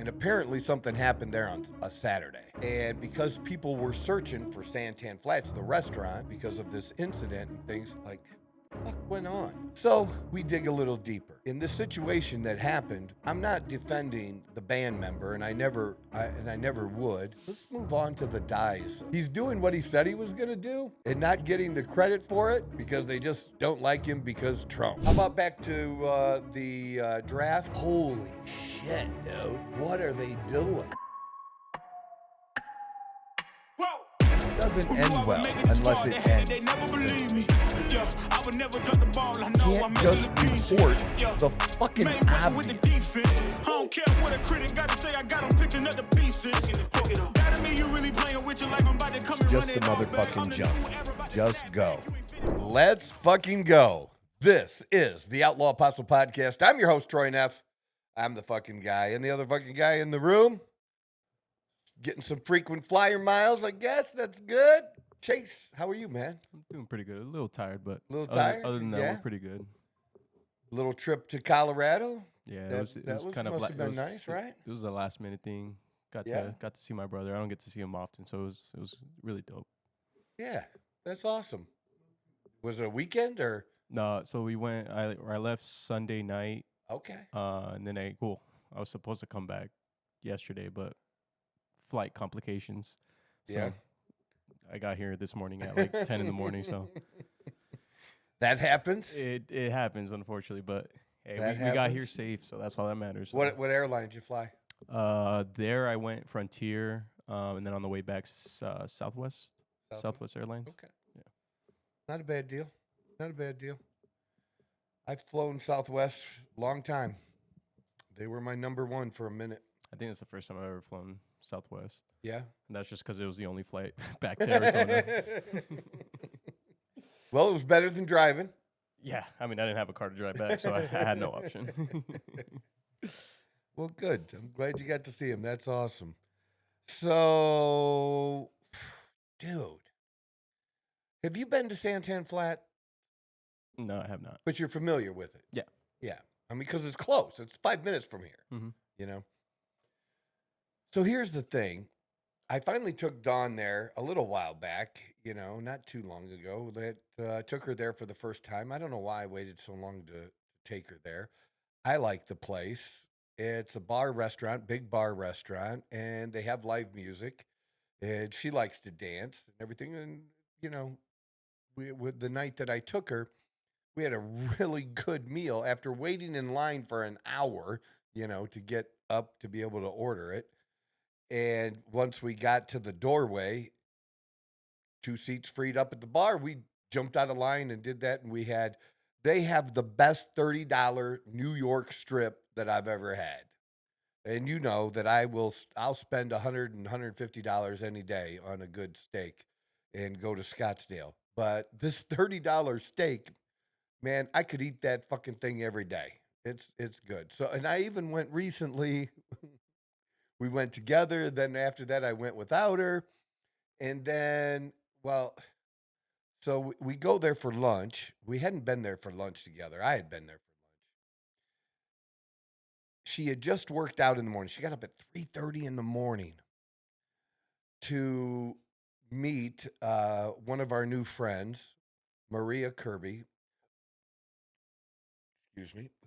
And apparently something happened there on a Saturday. And because people were searching for Santan Flats, the restaurant, because of this incident and things, like, what went on? So we dig a little deeper. In this situation that happened, I'm not defending the band member, and I never would. Let's move on to the dies. He's doing what he said he was gonna do and not getting the credit for it because they just don't like him because Trump. How about back to the draft? Holy shit, dude. What are they doing? Doesn't end well unless it ends. Can't just report the fucking obvious. I don't care what a critic got to say, I got them picking up the pieces. That mean you really playing with your life, I'm about to come and just a motherfucking jump. Just go. Let's fucking go. This is the Outlaw Apostle Podcast. I'm your host, Troy Neff. I'm the fucking guy. And the other fucking guy in the room, getting some frequent flyer miles, I guess. That's good. Chase, how are you, man? I'm doing pretty good. A little tired, but a little tired. Other than that, we're pretty good. Little trip to Colorado. Yeah, that was kind of must have been nice, right? It was a last minute thing. Got to see my brother. I don't get to see him often, so it was really dope. Yeah, that's awesome. Was it a weekend or? No, so we went. I left Sunday night. Okay. And then I was supposed to come back yesterday, but flight complications. So yeah. I got here this morning at like 10 in the morning, so that happens. It happens, unfortunately, but hey, we got here safe, so that's all that matters. So. What airline did you fly? There I went Frontier, and then on the way back Southwest Airlines. Okay. Yeah. Not a bad deal. Not a bad deal. I've flown Southwest long time. They were my number one for a minute. I think it's the first time I've ever flown Southwest. Yeah. And that's just because it was the only flight back to Arizona. Well, it was better than driving. Yeah. I mean, I didn't have a car to drive back, so I had no option. Well, good. I'm glad you got to see him. That's awesome. So, dude, have you been to Santan Flat? No, I have not. But you're familiar with it? Yeah. Yeah. I mean, because it's close. It's 5 minutes from here, mm-hmm. you know? So here's the thing. I finally took Dawn there a little while back, you know, not too long ago. That took her there for the first time. I don't know why I waited so long to take her there. I like the place. It's a bar restaurant, big bar restaurant, and they have live music. And she likes to dance and everything. And, you know, with the night that I took her, we had a really good meal after waiting in line for an hour, you know, to get up to be able to order it. And once we got to the doorway, 2 seats freed up at the bar, we jumped out of line and did that. And they have the best $30 New York strip that I've ever had. And you know that I'll spend $100 and $150 any day on a good steak and go to Scottsdale. But this $30 steak, man, I could eat that fucking thing every day. It's good. So, and I even went recently. We went together. Then after that, I went without her. And then, well, so we go there for lunch. We hadn't been there for lunch together. I had been there for lunch. She had just worked out in the morning. She got up at 3:30 in the morning to meet one of our new friends, Maria Kirby,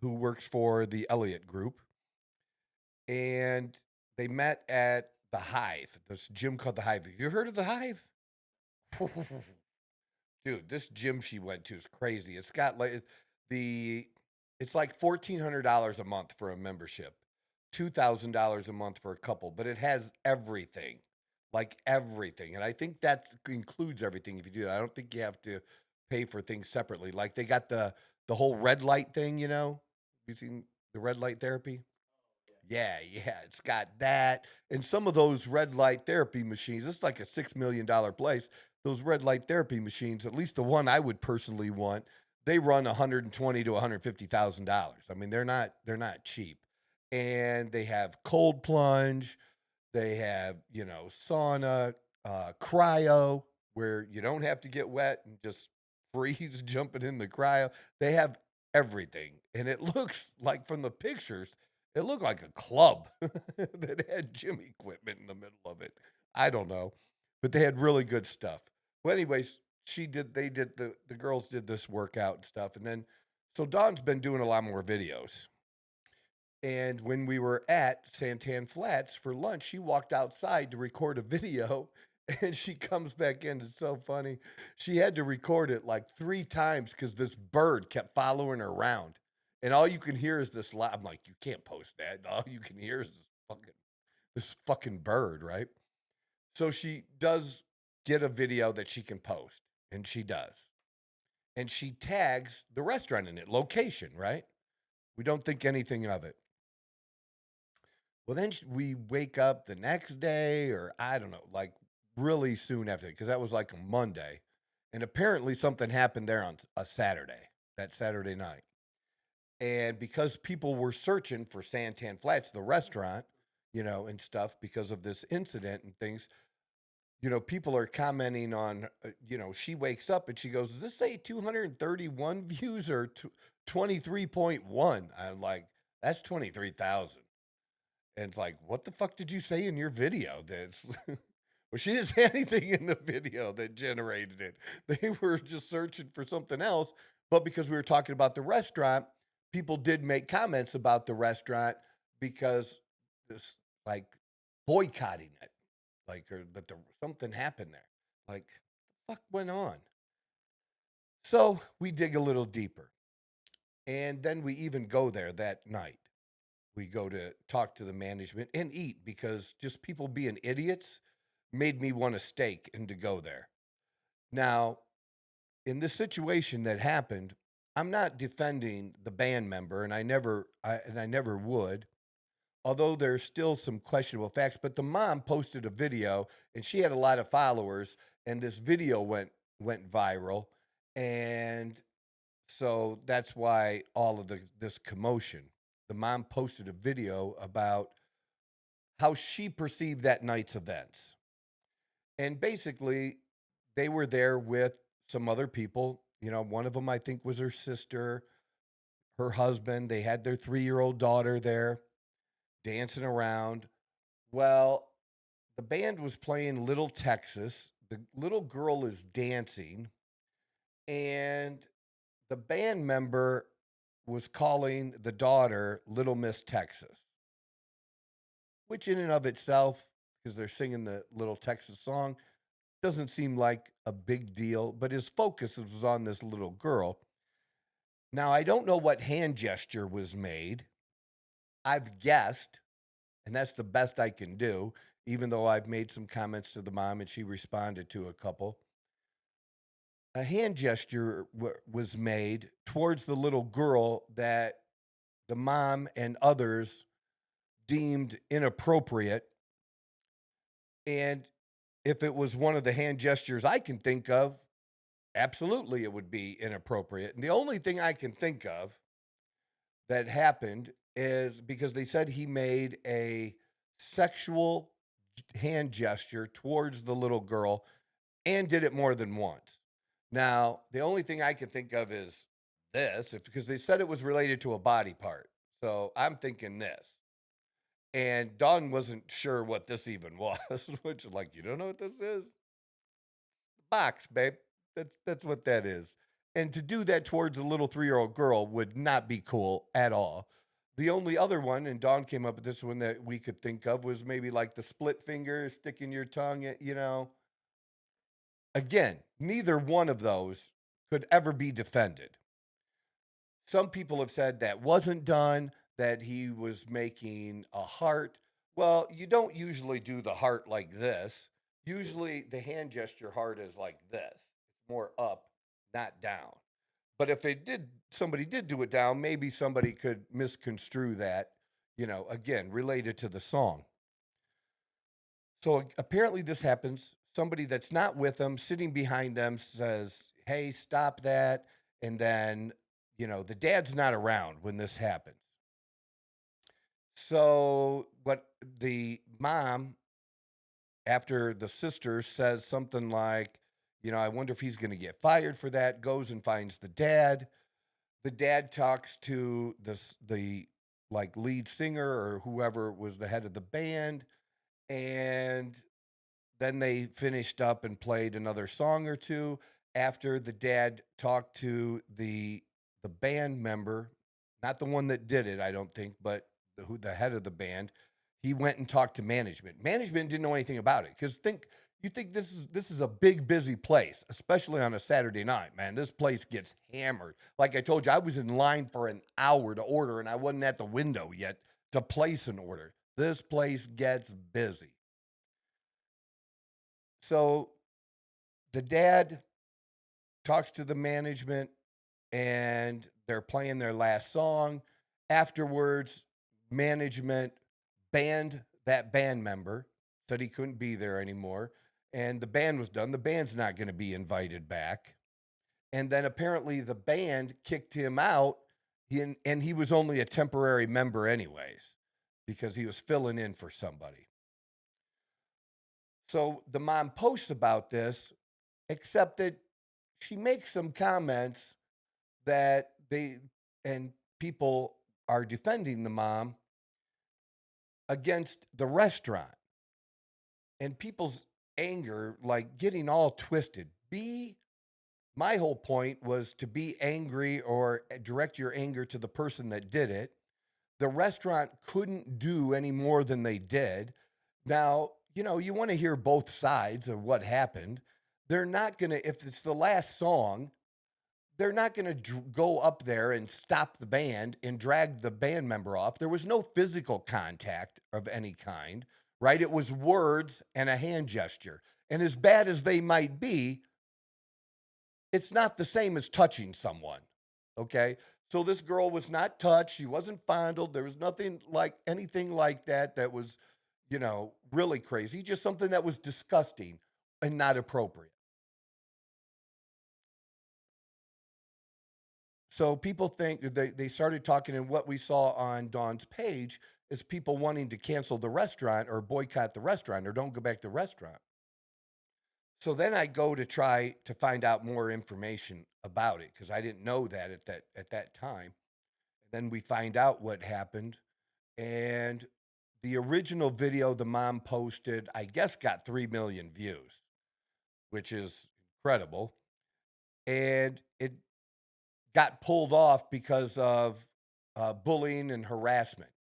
who works for the Elliott Group. And they met at the Hive, this gym called the Hive. Have you heard of the Hive? Dude, this gym she went to is crazy. It's got like it's like $1,400 a month for a membership, $2,000 a month for a couple, but it has everything, like everything. And I think that includes everything if you do that. I don't think you have to pay for things separately. Like they got the whole red light thing, you know? You seen the red light therapy? Yeah, it's got that. And some of those red light therapy machines, it's like a $6 million place. Those red light therapy machines, at least the one I would personally want, they run $120,000 to $150,000. I mean, they're not cheap. And they have cold plunge, they have, you know, sauna, cryo, where you don't have to get wet and just freeze jumping in the cryo. They have everything. And it looks like from the pictures, It looked like a club that had gym equipment in the middle of it. I don't know, but they had really good stuff. Well, anyways, the girls did this workout and stuff. And then, so Dawn's been doing a lot more videos. And when we were at Santan Flats for lunch, she walked outside to record a video and she comes back in. It's so funny. She had to record it like 3 times because this bird kept following her around. And all you can hear is this loud. I'm like, you can't post that. All you can hear is this fucking bird, right? So she does get a video that she can post, and she does. And she tags the restaurant in it, location, right? We don't think anything of it. Well, then we wake up the next day, or I don't know, like really soon after, because that was like a Monday. And apparently something happened there on a Saturday, that Saturday night. And because people were searching for Santan Flats, the restaurant, and stuff because of this incident and things, people are commenting on, she wakes up and she goes, does this say 231 views or 23.1? I'm like, that's 23,000. And it's like, what the fuck did you say in your video? That's well, she didn't say anything in the video that generated it. They were just searching for something else. But because we were talking about the restaurant, people did make comments about the restaurant because this, like, boycotting it, like, or that something happened there. Like, the fuck went on? So we dig a little deeper. And then we even go there that night. We go to talk to the management and eat because just people being idiots made me want a steak and to go there. Now, in this situation that happened, I'm not defending the band member, and I never would. Although there's still some questionable facts, but the mom posted a video, and she had a lot of followers, and this video went viral, and so that's why all of this commotion. The mom posted a video about how she perceived that night's events. And basically, they were there with some other people. One of them, I think, was her sister, her husband. They had their 3-year-old daughter there dancing around. Well, the band was playing Little Texas. The little girl is dancing. And the band member was calling the daughter Little Miss Texas, which in and of itself, because they're singing the Little Texas song, doesn't seem like a big deal, but his focus was on this little girl. Now, I don't know what hand gesture was made. I've guessed, and that's the best I can do, even though I've made some comments to the mom and she responded to a couple. A hand gesture was made towards the little girl that the mom and others deemed inappropriate. And if it was one of the hand gestures I can think of, absolutely it would be inappropriate. And the only thing I can think of that happened is because they said he made a sexual hand gesture towards the little girl and did it more than once. Now, the only thing I can think of is this, because they said it was related to a body part. So I'm thinking this. And Dawn wasn't sure what this even was, which is like, you don't know what this is? Box, babe. That's what that is. And to do that towards a little 3-year-old girl would not be cool at all. The only other one, and Dawn came up with this one that we could think of, was maybe like the split finger, sticking your tongue, Again, neither one of those could ever be defended. Some people have said that wasn't done, that he was making a heart. Well, you don't usually do the heart like this. Usually the hand gesture heart is like this. It's more up, not down. But if somebody did do it down, maybe somebody could misconstrue that, again, related to the song. So apparently this happens. Somebody that's not with them, sitting behind them, says, hey, stop that. And then, the dad's not around when this happens. So what the mom, after the sister says something like, I wonder if he's going to get fired for that, goes and finds the dad. The dad talks to the like lead singer or whoever was the head of the band. And then they finished up and played another song or two after the dad talked to the band member, not the one that did it, I don't think, but the head of the band. He went and talked to management. Management didn't know anything about it because you think this is a big busy place, especially on a Saturday night, man. This place gets hammered. Like I told you, I was in line for an hour to order and I wasn't at the window yet to place an order. This place gets busy. So the dad talks to the management and they're playing their last song. Afterwards, management banned that band member, said he couldn't be there anymore. And the band was done. The band's not going to be invited back. And then apparently the band kicked him out, and he was only a temporary member anyways, because he was filling in for somebody. So the mom posts about this, except that she makes some comments that people are defending the mom against the restaurant. And people's anger, like getting all twisted. My whole point was to be angry or direct your anger to the person that did it. The restaurant couldn't do any more than they did. Now, you want to hear both sides of what happened. They're not going to, if it's the last song, they're not going to go up there and stop the band and drag the band member off. There was no physical contact of any kind, right? It was words and a hand gesture. And as bad as they might be, it's not the same as touching someone, okay? So this girl was not touched. She wasn't fondled. There was nothing like anything like that was, really crazy. Just something that was disgusting and not appropriate. So people think they started talking, and what we saw on Dawn's page is people wanting to cancel the restaurant or boycott the restaurant or don't go back to the restaurant. So then I go to try to find out more information about it because I didn't know that at that time. Then we find out what happened, and the original video the mom posted, I guess, got 3 million views, which is incredible. And it got pulled off because of bullying and harassment.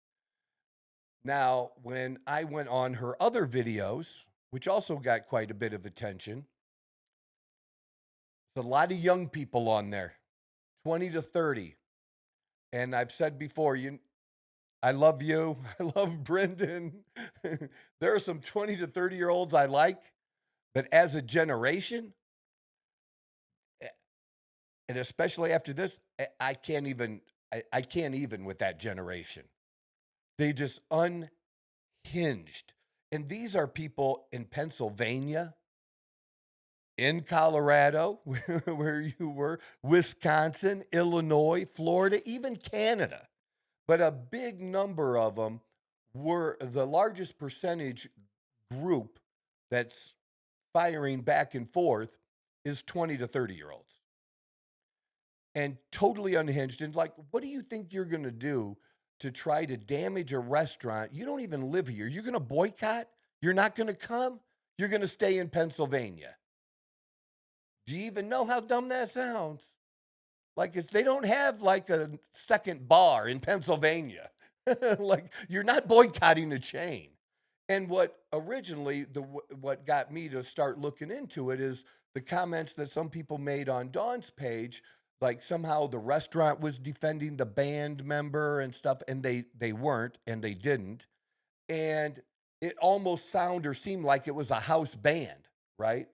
Now, when I went on her other videos, which also got quite a bit of attention, there's a lot of young people on there, 20 to 30. And I've said before, I love you. I love Brendan. There are some 20 to 30-year-olds I like, but as a generation, and especially after this, I can't even with that generation. They just unhinged. And these are people in Pennsylvania, in Colorado, where you were, Wisconsin, Illinois, Florida, even Canada. But a big number of them were the largest percentage group that's firing back and forth is 20 to 30-year-olds. And totally unhinged. And like, what do you think you're going to do to try to damage a restaurant? You don't even live here. You're going to boycott? You're not going to come? You're going to stay in Pennsylvania. Do you even know how dumb that sounds? Like, they don't have like a second bar in Pennsylvania. Like, you're not boycotting a chain. And what originally, what got me to start looking into it is the comments that some people made on Dawn's page, like somehow the restaurant was defending the band member and stuff, and they weren't, and they didn't. And it almost sounded or seemed like it was a house band, right?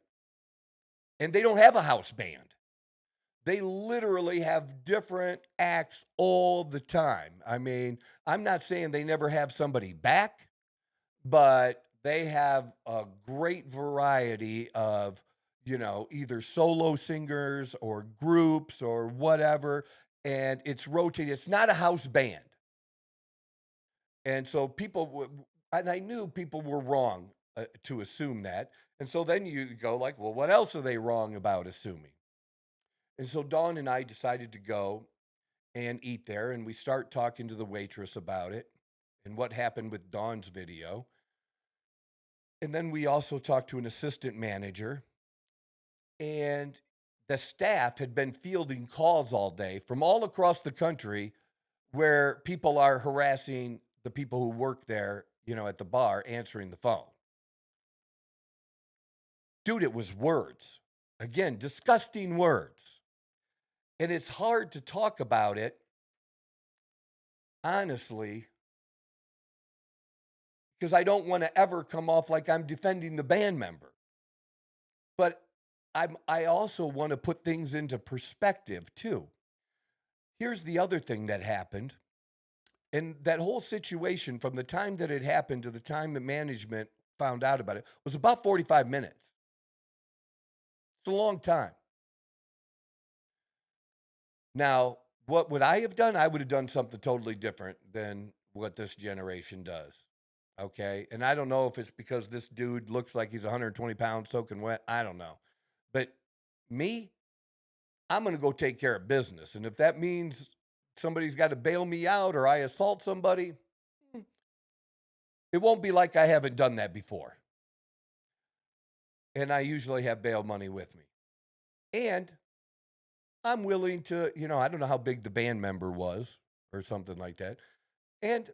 And they don't have a house band. They literally have different acts all the time. I mean, I'm not saying they never have somebody back, but they have a great variety of, either solo singers or groups or whatever. And it's rotating. It's not a house band. And so and I knew people were wrong to assume that. And so then you go like, well, what else are they wrong about assuming? And so Dawn and I decided to go and eat there. And we start talking to the waitress about it and what happened with Dawn's video. And then we also talked to an assistant manager. And the staff had been fielding calls all day from all across the country where people are harassing the people who work there, at the bar, answering the phone. Dude, it was words. Again, disgusting words. And it's hard to talk about it, honestly, because I don't want to ever come off like I'm defending the band member. But I also want to put things into perspective, too. Here's the other thing that happened. And that whole situation, from the time that it happened to the time that management found out about it, was about 45 minutes. It's a long time. Now, what would I have done? I would have done something totally different than what this generation does. Okay? And I don't know if it's because this dude looks like he's 120 pounds soaking wet. I don't know. But me, I'm going to go take care of business. And if that means somebody's got to bail me out or I assault somebody, it won't be like I haven't done that before. And I usually have bail money with me. And I'm willing to, I don't know how big the band member was or something like that. And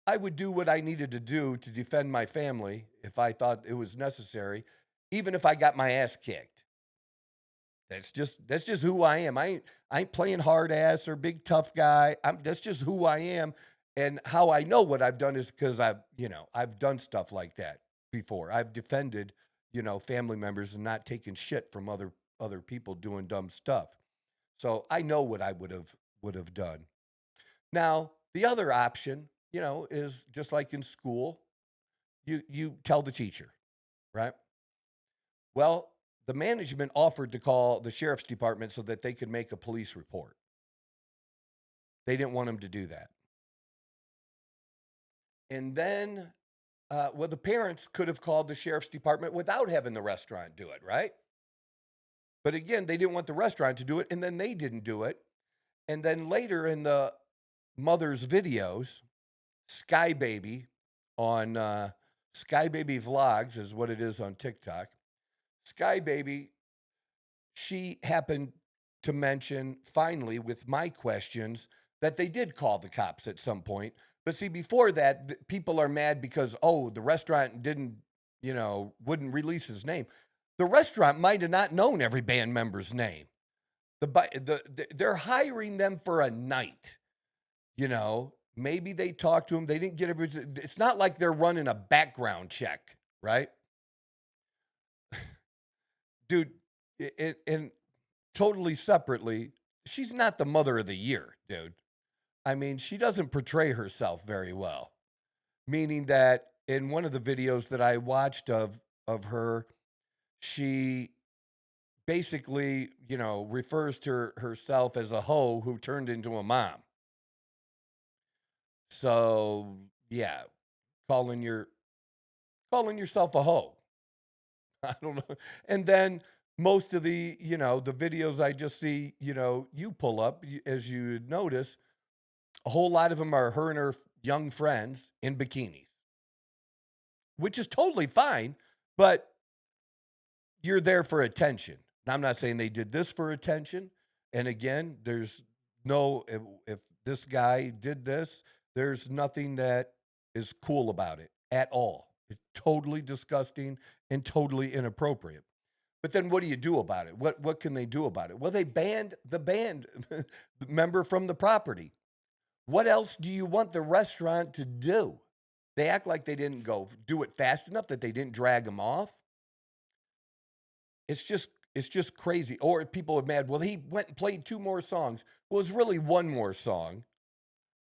I would do what I needed to do to defend my family if I thought it was necessary, even if I got my ass kicked. That's just who I am. I ain't playing hard ass or big tough guy. That's just who I am. And how I know what I've done is because I've done stuff like that before. I've defended, family members and not taken shit from other people doing dumb stuff. So I know what I would have done. Now, the other option, is just like in school, you tell the teacher, right? Well, the management offered to call the sheriff's department so that they could make a police report. They didn't want them to do that. And then, the parents could have called the sheriff's department without having the restaurant do it, right? But again, they didn't want the restaurant to do it, and then they didn't do it. And then later in the mother's videos, Sky Baby on Sky Baby Vlogs is what it is on TikTok. Sky Baby, she happened to mention finally with my questions that they did call the cops at some point. But see, before that, people are mad because, the restaurant wouldn't release his name. The restaurant might have not known every band member's name. They're hiring them for a night. Maybe they talked to him. They didn't get everything. It's not like they're running a background check, right? Dude, and totally separately, she's not the mother of the year, dude. I mean, she doesn't portray herself very well. Meaning that in one of the videos that I watched of her, she basically, refers to herself as a hoe who turned into a mom. So, yeah, calling yourself a hoe. I don't know. And then most of the videos I just see, you pull up, as you notice, a whole lot of them are her and her young friends in bikinis, which is totally fine, but you're there for attention. Now, I'm not saying they did this for attention. And again, there's if this guy did this, there's nothing that is cool about it at all. It's totally disgusting and totally inappropriate. But then what do you do about it? What can they do about it? Well, they banned the band member from the property. What else do you want the restaurant to do? They act like they didn't go do it fast enough, that they didn't drag them off. It's just crazy. Or people are mad, well, he went and played 2 more songs. Well, it was really 1 more song.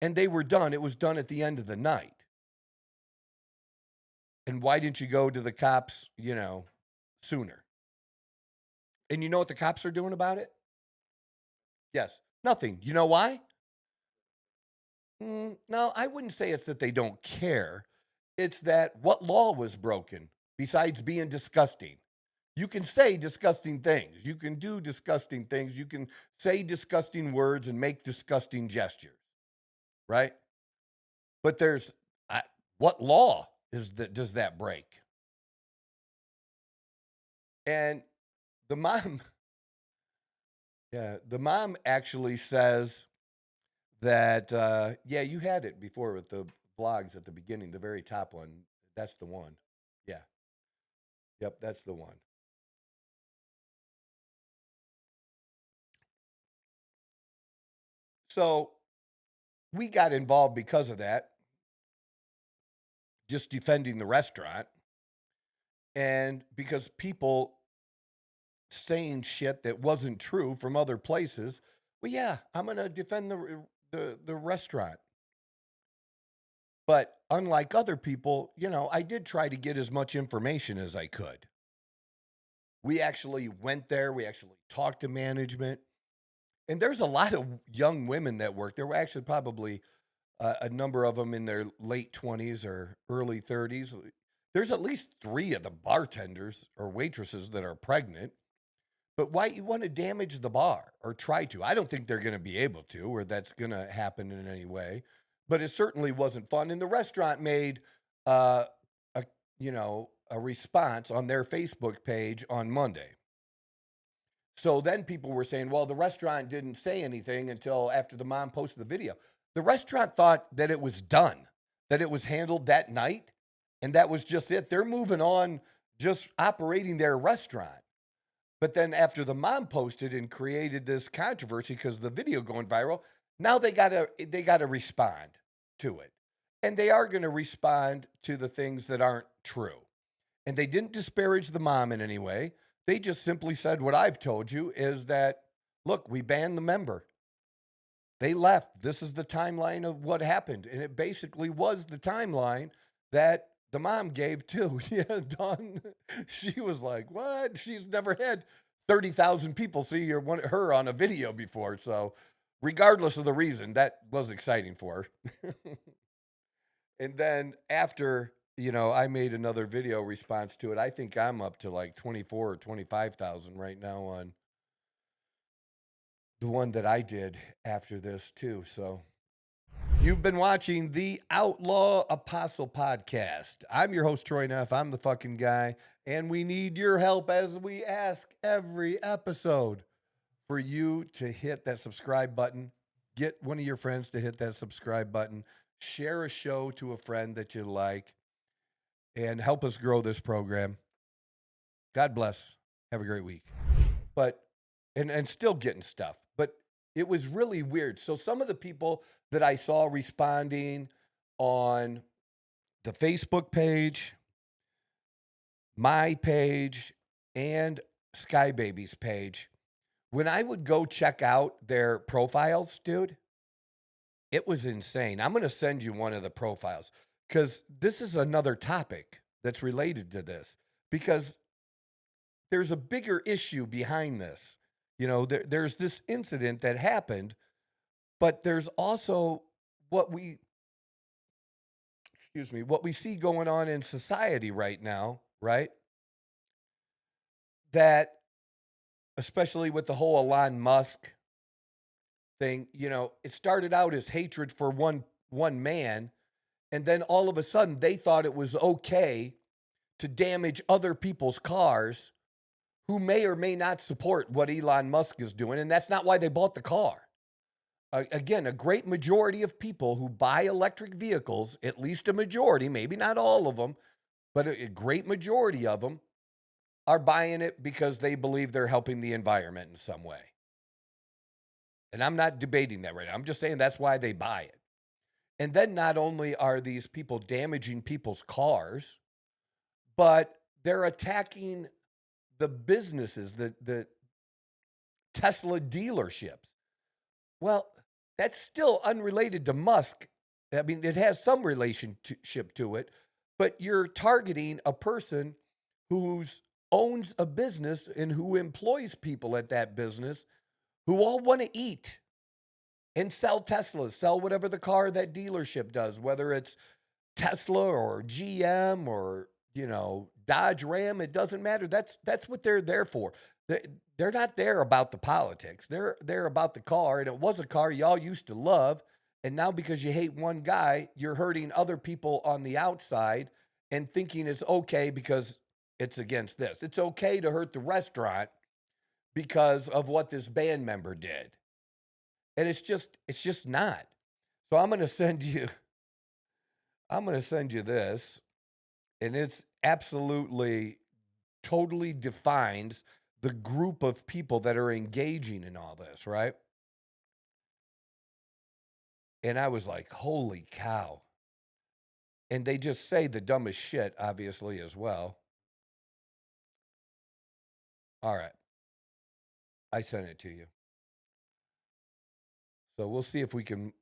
And they were done. It was done at the end of the night. And why didn't you go to the cops, sooner? And you know what the cops are doing about it? Yes, nothing. You know why? No, I wouldn't say it's that they don't care. It's that what law was broken besides being disgusting? You can say disgusting things. You can do disgusting things. You can say disgusting words and make disgusting gestures, right? But what law does that break? And the mom, the mom actually says that, yeah, you had it before with the vlogs at the beginning, the very top one. That's the one. Yeah. Yep, that's the one. So we got involved because of that, just defending the restaurant. And because people saying shit that wasn't true from other places, well, yeah, I'm going to defend the restaurant. But unlike other people, I did try to get as much information as I could. We actually went there. We actually talked to management. And there's a lot of young women that work. There were actually probably a number of them in their late 20s or early 30s. There's at least 3 of the bartenders or waitresses that are pregnant. But why you want to damage the bar or try to? I don't think they're going to be able to, or that's going to happen in any way. But it certainly wasn't fun. And the restaurant made a response on their Facebook page on Monday. So then people were saying, well, the restaurant didn't say anything until after the mom posted the video. The restaurant thought that it was done, that it was handled that night, and that was just it. They're moving on, just operating their restaurant. But then after the mom posted and created this controversy because of the video going viral, now they gotta respond to it. And they are going to respond to the things that aren't true. And they didn't disparage the mom in any way. They just simply said what I've told you is that, look, we banned the member. They left. This is the timeline of what happened. And it basically was the timeline that the mom gave too. Yeah, Dawn, she was like, what? She's never had 30,000 people see her on a video before. So regardless of the reason, that was exciting for her. And then after, I made another video response to it. I think I'm up to like 24 or 25,000 right now on the one that I did after this too. So you've been watching the Outlaw Apostle Podcast. I'm your host, Troy Neff. I'm the fucking guy. And we need your help as we ask every episode for you to hit that subscribe button. Get one of your friends to hit that subscribe button. Share a show to a friend that you like. And help us grow this program. God bless. Have a great week. But, and still getting stuff. But it was really weird. So some of the people that I saw responding on the Facebook page, my page, and Sky Baby's page, when I would go check out their profiles, dude, it was insane. I'm going to send you one of the profiles because this is another topic that's related to this because there's a bigger issue behind this. There's this incident that happened, but there's also what we see going on in society right now, right? That, especially with the whole Elon Musk thing, it started out as hatred for one man, and then all of a sudden they thought it was okay to damage other people's cars who may or may not support what Elon Musk is doing, and that's not why they bought the car. Again, a great majority of people who buy electric vehicles, at least a majority, maybe not all of them, but a great majority of them are buying it because they believe they're helping the environment in some way. And I'm not debating that right now. I'm just saying that's why they buy it. And then not only are these people damaging people's cars, but they're attacking the businesses, the Tesla dealerships. Well, that's still unrelated to Musk. I mean, it has some relationship to it, but you're targeting a person who owns a business and who employs people at that business who all want to eat and sell Teslas, sell whatever the car that dealership does, whether it's Tesla or GM or, Dodge Ram, it doesn't matter. That's what they're there for. They're not there about the politics. They're about the car, and it was a car y'all used to love, and now because you hate one guy, you're hurting other people on the outside and thinking it's okay because it's against this. It's okay to hurt the restaurant because of what this band member did. And it's just not. So I'm going to send you this, and it's absolutely totally defines the group of people that are engaging in all this, right? And I was like, holy cow. And they just say the dumbest shit, obviously, as well. All right. I sent it to you. So we'll see if we can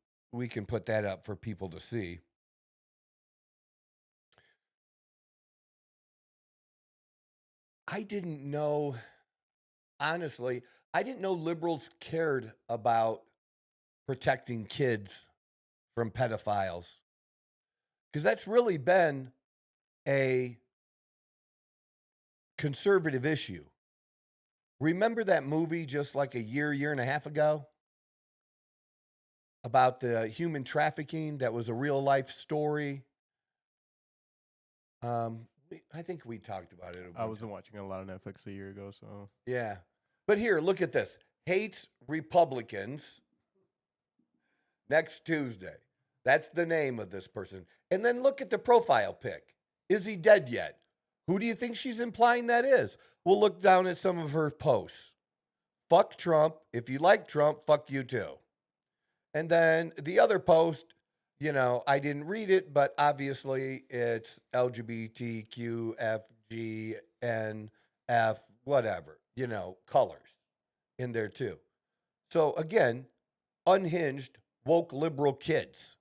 put that up for people to see. I didn't know, honestly, I didn't know liberals cared about protecting kids from pedophiles. Because that's really been a conservative issue. Remember that movie just like a year and a half ago? About the human trafficking that was a real life story? I think we talked about it. I wasn't watching a lot of Netflix a year ago, so. Yeah. But here, look at this. Hates Republicans next Tuesday. That's the name of this person. And then look at the profile pic. Is he dead yet? Who do you think she's implying that is? We'll look down at some of her posts. Fuck Trump. If you like Trump, fuck you too. And then the other post, I didn't read it, but obviously it's LGBTQFGNF, whatever, colors in there too. So again, unhinged, woke liberal kids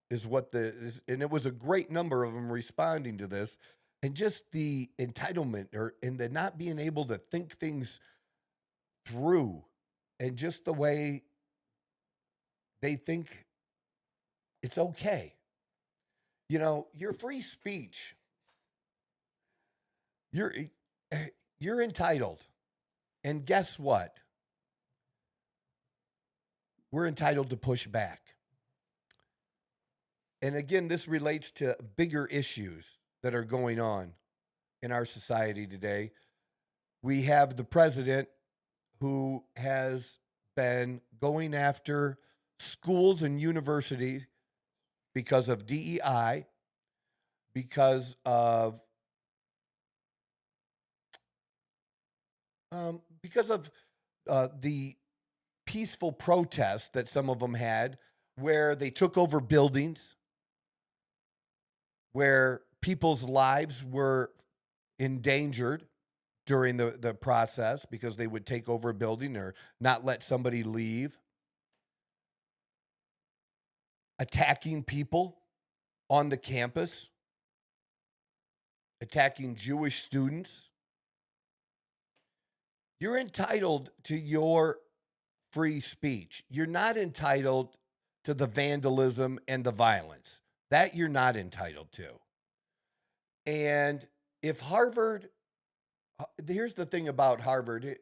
is what and it was a great number of them responding to this, and just the entitlement and the not being able to think things through, and just the way they think it's okay. Your free speech, you're entitled. And guess what? We're entitled to push back. And again, this relates to bigger issues that are going on in our society today. We have the president who has been going after schools and universities because of DEI, because of the peaceful protests that some of them had, where they took over buildings, where people's lives were endangered during the process because they would take over a building or not let somebody leave. Attacking people on the campus, attacking Jewish students. You're entitled to your free speech. You're not entitled to the vandalism and the violence. That you're not entitled to. And if Harvard, here's the thing about Harvard,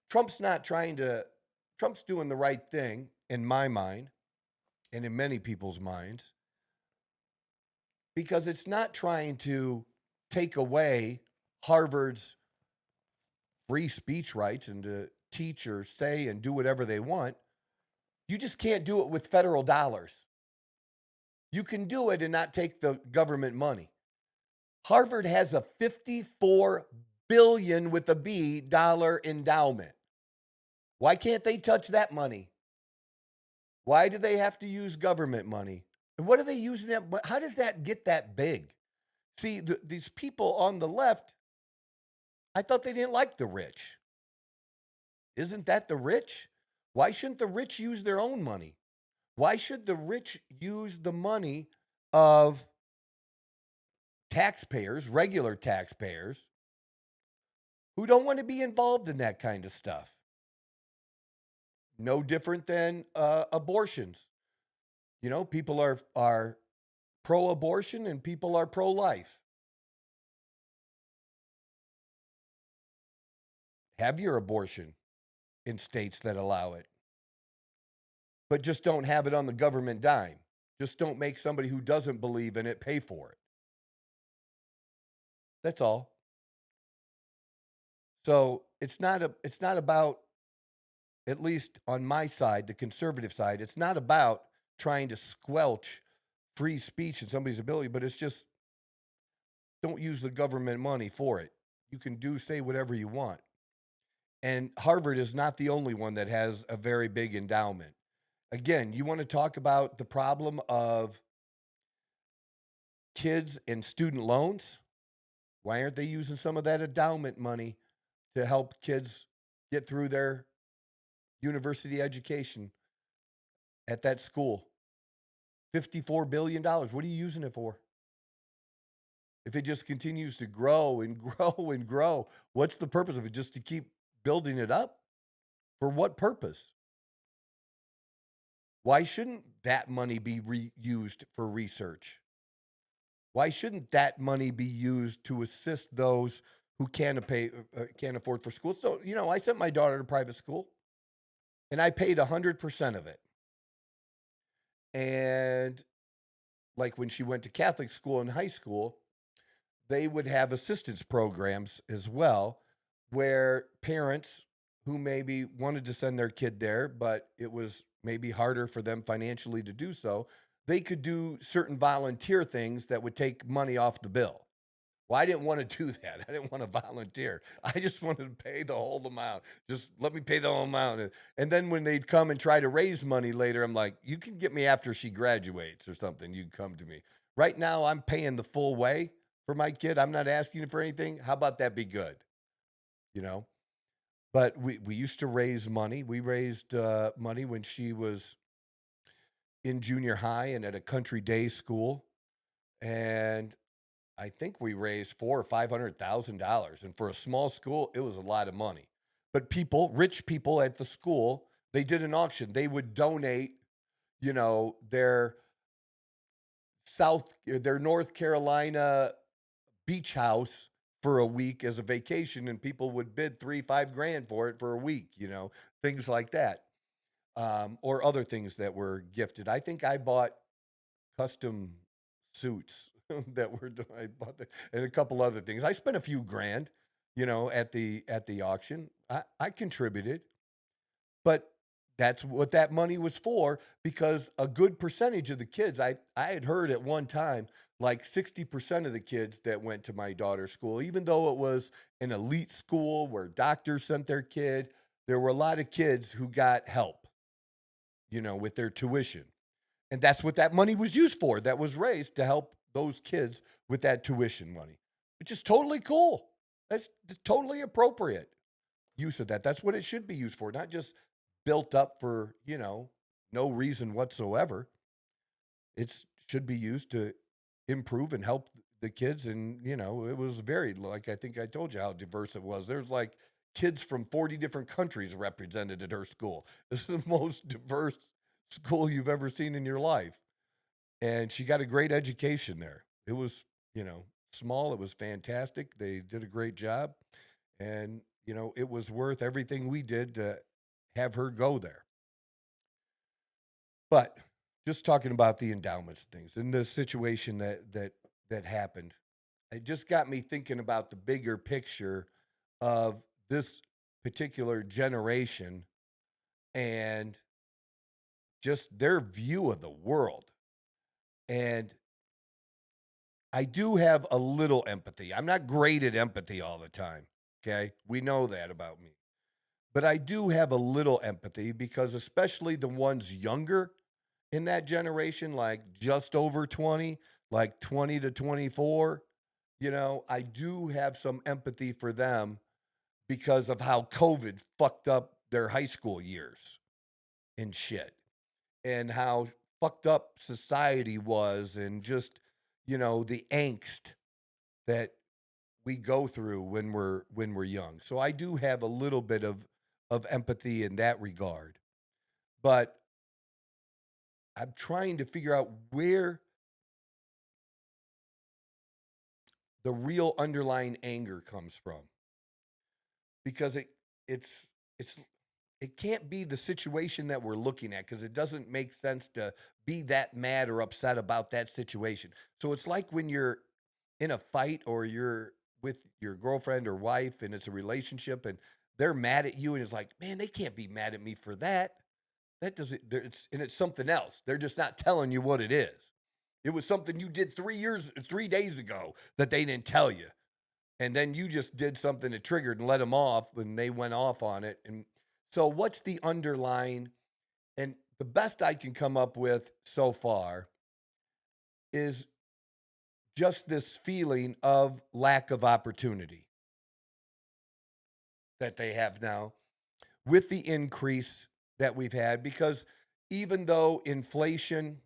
Trump's doing the right thing in my mind and in many people's minds, because it's not trying to take away Harvard's free speech rights and to teach or say and do whatever they want. You just can't do it with federal dollars. You can do it and not take the government money. Harvard has a $54 billion with a B dollar endowment. Why can't they touch that money? Why do they have to use government money? And what are they using that? How does that get that big? See, these people on the left, I thought they didn't like the rich. Isn't that the rich? Why shouldn't the rich use their own money? Why should the rich use the money of taxpayers, regular taxpayers, who don't want to be involved in that kind of stuff? No different than abortions. People are pro-abortion and people are pro-life. Have your abortion in states that allow it, but just don't have it on the government dime. Just don't make somebody who doesn't believe in it pay for it. That's all. So it's not about, at least on my side, the conservative side, it's not about trying to squelch free speech and somebody's ability, but it's just, don't use the government money for it. You can say whatever you want. And Harvard is not the only one that has a very big endowment. Again, you want to talk about the problem of kids and student loans? Why aren't they using some of that endowment money to help kids get through their university education at that school? $54 billion. What are you using it for? If it just continues to grow and grow and grow, what's the purpose of it? Just to keep building it up? For what purpose? Why shouldn't that money be used for research? Why shouldn't that money be used to assist those who can't afford for school? So, I sent my daughter to private school, and I paid 100% of it. And like when she went to Catholic school in high school, they would have assistance programs as well, where parents who maybe wanted to send their kid there, but it was maybe harder for them financially to do so, they could do certain volunteer things that would take money off the bill. Well, I didn't want to do that. I didn't want to volunteer. I just wanted to pay the whole amount. Just let me pay the whole amount. And then when they'd come and try to raise money later, I'm like, you can get me after she graduates or something. You come to me. Right now, I'm paying the full way for my kid. I'm not asking for anything. How about that be good? But we used to raise money. We raised money when she was in junior high and at a country day school. And I think we raised $400,000 or $500,000. And for a small school, it was a lot of money. But rich people at the school, they did an auction. They would donate, their North Carolina beach house for a week as a vacation, and people would bid $3,000-5,000 for it for a week, things like that. Or other things that were gifted. I think I bought custom suits that I bought and a couple other things. I spent a few grand, at the auction. I contributed, but that's what that money was for, because a good percentage of the kids, I had heard at one time, like 60% of the kids that went to my daughter's school, even though it was an elite school where doctors sent their kid, there were a lot of kids who got help, with their tuition. And that's what that money was used for. That was raised to help those kids with that tuition money, which is totally cool. That's totally appropriate use of that. That's what it should be used for, not just built up for, no reason whatsoever. It should be used to improve and help the kids. And, it was very, like, I think I told you how diverse it was. There's like kids from 40 different countries represented at her school. This is the most diverse school you've ever seen in your life. And she got a great education there. It was, small. It was fantastic. They did a great job. And, it was worth everything we did to have her go there. But just talking about the endowments things and the situation that happened, it just got me thinking about the bigger picture of this particular generation and just their view of the world. And I do have a little empathy. I'm not great at empathy all the time. Okay. We know that about me. But I do have a little empathy, because especially the ones younger in that generation, like just over 20, like 20 to 24, I do have some empathy for them because of how COVID fucked up their high school years and shit, and how fucked up society was, and just, the angst that we go through when we're young. So I do have a little bit of empathy in that regard. But I'm trying to figure out where the real underlying anger comes from. Because it's it can't be the situation that we're looking at because it doesn't make sense to be that mad or upset about that situation. So it's like when you're in a fight or you're with your girlfriend or wife and it's a relationship and they're mad at you and it's like, man, they can't be mad at me for that. That doesn't, it's something else. They're just not telling you what it is. It was something you did 3 days ago that they didn't tell you. And then you just did something that triggered and let them off and they went off on it. And so what's the underlying, and the best I can come up with so far is just this feeling of lack of opportunity that they have now with the increase that we've had, because even though inflation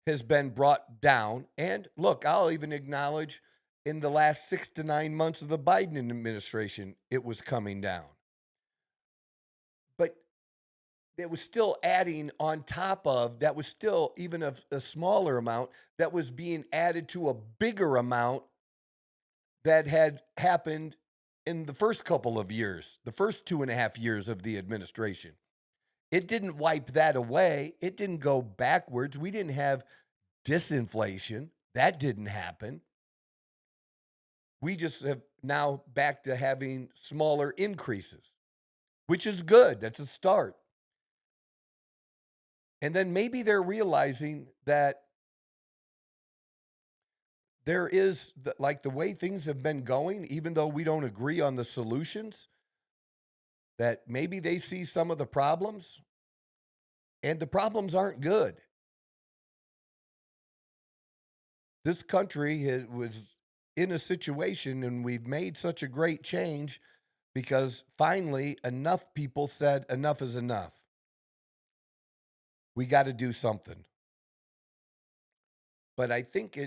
has been brought down, and look, I'll even acknowledge in the last 6 to 9 months of the Biden administration, it was coming down. But it was still adding on top of, that was still even a smaller amount that was being added to a bigger amount that had happened in the first couple of years, the first 2.5 years of the administration. It didn't wipe that away. It didn't go backwards. We didn't have disinflation. That didn't happen. We just have now back to having smaller increases, which is good. That's a start. And then maybe they're realizing that there is, like the way things have been going, even though we don't agree on the solutions, that maybe they see some of the problems and the problems aren't good. This country was in a situation and we've made such a great change because finally enough people said enough is enough. We got to do something. But I think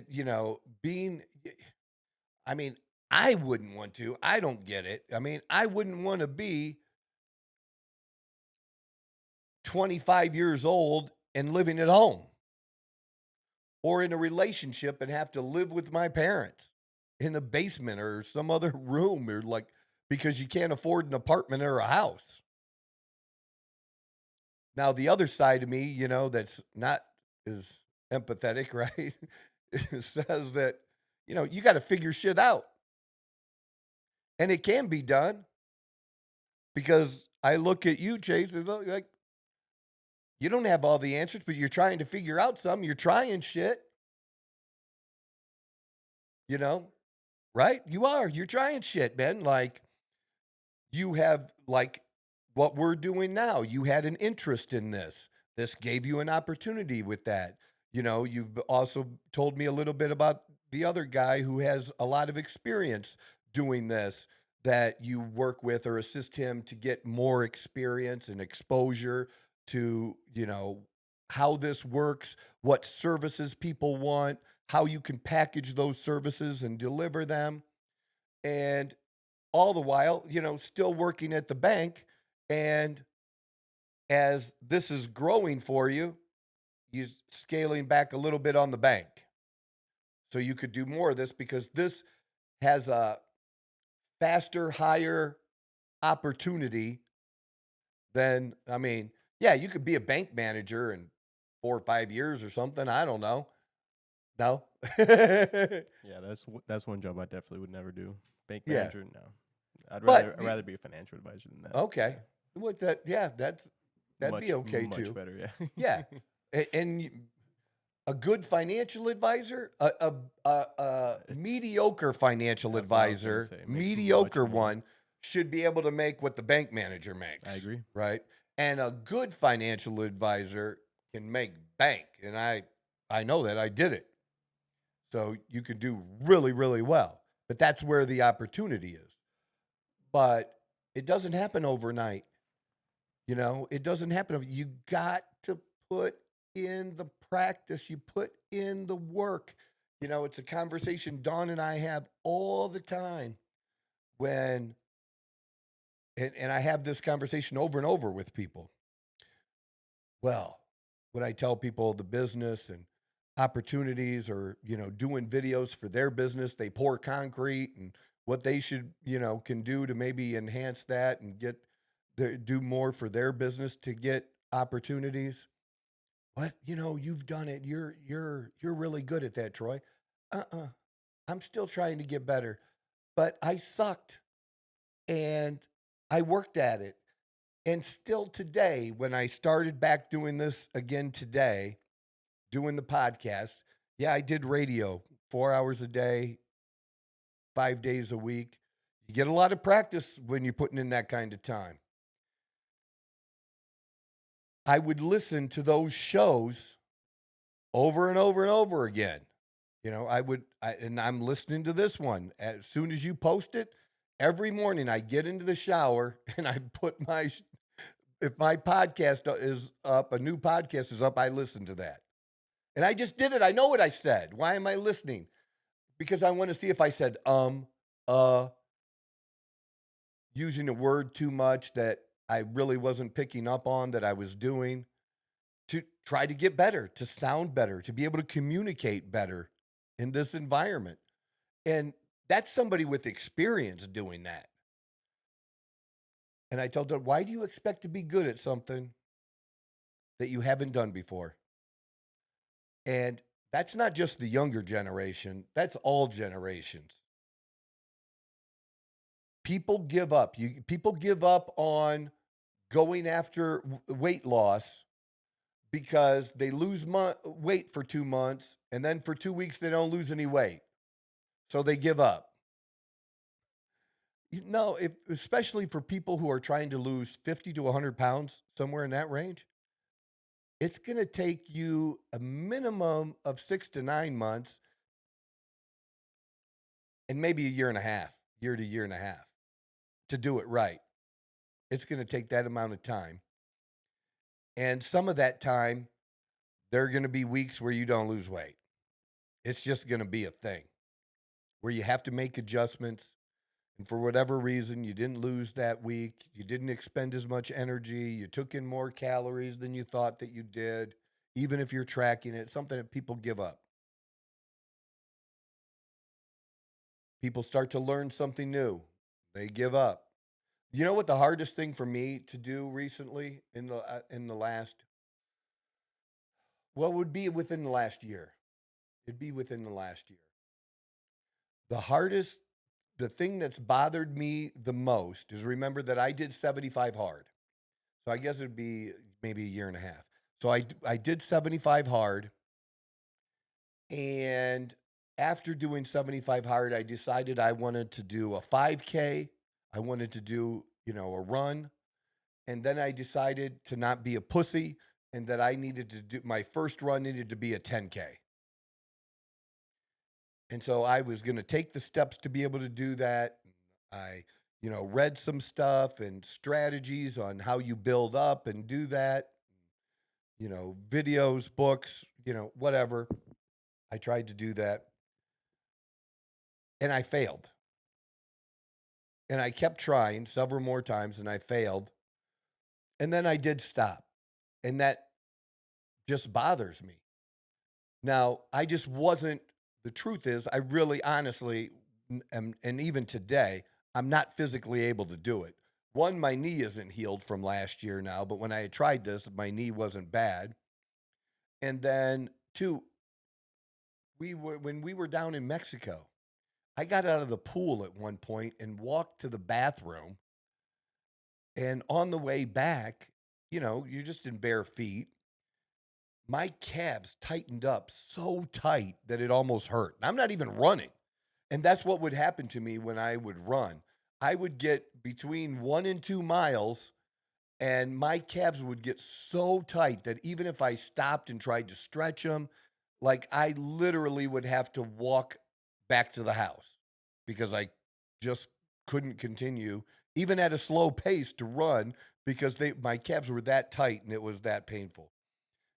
I wouldn't want to. I don't get it. I wouldn't want to be 25 years old and living at home or in a relationship and have to live with my parents in the basement or some other room or because you can't afford an apartment or a house. Now, the other side of me, that's not as empathetic, right? says that, you got to figure shit out. And it can be done because I look at you, Chase, and like, you don't have all the answers, but you're trying to figure out some. You're trying shit. Right? You are. You're trying shit, man. Like, you have, like, what we're doing now. You had an interest in this. This gave you an opportunity with that. You've also told me a little bit about the other guy who has a lot of experience doing this, that you work with or assist him to get more experience and exposure to, how this works, what services people want, how you can package those services and deliver them. And all the while, still working at the bank. And as this is growing for you, you're scaling back a little bit on the bank. So you could do more of this because this has a faster, higher opportunity than, you could be a bank manager in 4 or 5 years or something. I don't know. No. Yeah, that's one job I definitely would never do. Bank manager, no. I'd rather be a financial advisor than that. Okay. With that, that'd be okay too. Much better, yeah. Yeah. And a good financial advisor, a mediocre financial advisor, mediocre one should be able to make what the bank manager makes. I agree. Right? And a good financial advisor can make bank. And I know that. I did it. So you can do really, really well. But that's where the opportunity is. But it doesn't happen overnight. It doesn't happen. You got to put in the practice. You put in the work. It's a conversation Dawn and I have all the time and I have this conversation over and over with people. Well, when I tell people the business and opportunities or, doing videos for their business, they pour concrete and what they should, can do to maybe enhance that and do more for their business to get opportunities. What, you've done it. You're really good at that, Troy. Uh-uh. I'm still trying to get better, but I sucked and I worked at it. And still today, when I started back doing this again today, doing the podcast, yeah, I did radio 4 hours a day, 5 days a week. You get a lot of practice when you're putting in that kind of time. I would listen to those shows over and over and over again. And I'm listening to this one. As soon as you post it, every morning I get into the shower and I put if my podcast is up, a new podcast is up, I listen to that. And I just did it. I know what I said. Why am I listening? Because I want to see if I said, using a word too much that I really wasn't picking up on that I was doing, to try to get better, to sound better, to be able to communicate better in this environment. And that's somebody with experience doing that. And I told them, why do you expect to be good at something that you haven't done before? And that's not just the younger generation. That's all generations. People give up. People give up on going after weight loss because they lose weight for 2 months, and then for 2 weeks, they don't lose any weight. So they give up. No, especially for people who are trying to lose 50 to 100 pounds, somewhere in that range, it's going to take you a minimum of 6 to 9 months and maybe a year to year and a half to do it right. It's going to take that amount of time. And some of that time, there are going to be weeks where you don't lose weight. It's just going to be a thing where you have to make adjustments. And for whatever reason, you didn't lose that week. You didn't expend as much energy. You took in more calories than you thought that you did, even if you're tracking it. Something that people give up. People start to learn something new. They give up. You know what the hardest thing for me to do recently in the last, well, would be within the last year. It'd be within the last year. The thing that's bothered me the most is, remember that I did 75 hard. So I guess it'd be maybe a year and a half. So I did 75 hard. And after doing 75 hard, I decided I wanted to do a 5K. I wanted to do, a run. And then I decided to not be a pussy and that I needed to do, my first run needed to be a 10K. And so I was going to take the steps to be able to do that. I, read some stuff and strategies on how you build up and do that. Videos, books, whatever. I tried to do that. And I failed. And I kept trying several more times and I failed. And then I did stop. And that just bothers me. Now, I just wasn't. The truth is, I really honestly, and even today, I'm not physically able to do it. One, my knee isn't healed from last year now, but when I had tried this, my knee wasn't bad. And then two, when we were down in Mexico, I got out of the pool at one point and walked to the bathroom. And on the way back, you're just in bare feet. My calves tightened up so tight that it almost hurt. I'm not even running. And that's what would happen to me when I would run. I would get between 1 and 2 miles and my calves would get so tight that even if I stopped and tried to stretch them, like I literally would have to walk back to the house because I just couldn't continue, even at a slow pace, to run because my calves were that tight and it was that painful.